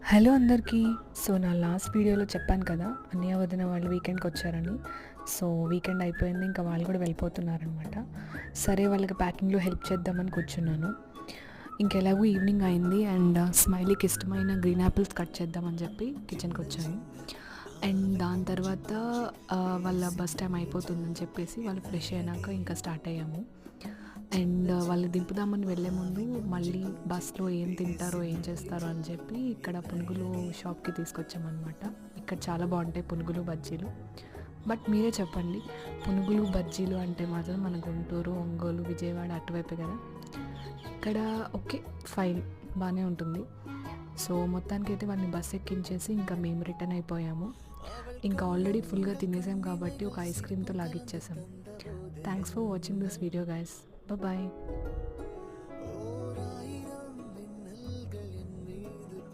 Hello అందరికీ. So నా last వీడియోలో చెప్పాను కదా, అన్నయ్య వదిన వాళ్ళు వీకెండ్కి వచ్చారని. సో వీకెండ్ అయిపోయింది, ఇంకా వాళ్ళు కూడా వెళ్ళిపోతున్నారనమాట. సరే వాళ్ళకి ప్యాకింగ్లో హెల్ప్ చేద్దామని కూర్చున్నాను. ఇంకెలాగూ ఈవినింగ్ అయింది అండ్ స్మైలీకి ఇష్టమైన గ్రీన్ యాపిల్స్ కట్ చేద్దామని చెప్పి కిచెన్కి వచ్చాను. అండ్ దాని తర్వాత వాళ్ళ బస్ టైం అయిపోతుందని చెప్పేసి వాళ్ళు ఫ్రెష్ అయినాక ఇంకా స్టార్ట్ అయ్యాము. అండ్ వాళ్ళు దింపుదామని వెళ్ళే ముందు మళ్ళీ బస్లో ఏం తింటారో ఏం చేస్తారో అని చెప్పి ఇక్కడ పునుగులు షాప్కి తీసుకొచ్చామన్నమాట. ఇక్కడ చాలా బాగుంటాయి పునుగులు బజ్జీలు. బట్ మీరే చెప్పండి, పునుగులు బజ్జీలు అంటే మాత్రం మన గుంటూరు, ఒంగోలు, విజయవాడ అటువైపే కదా. ఇక్కడ ఓకే ఫైన్, బాగానే ఉంటుంది. సో మొత్తానికైతే వాళ్ళని బస్ ఎక్కించేసి ఇంకా మేము రిటర్న్ అయిపోయాము. ఇంకా ఆల్రెడీ ఫుల్గా తినేసాం కాబట్టి ఒక ఐస్ క్రీమ్తో లాగిచ్చేసాం. Thanks for watching this video guys. Bye bye.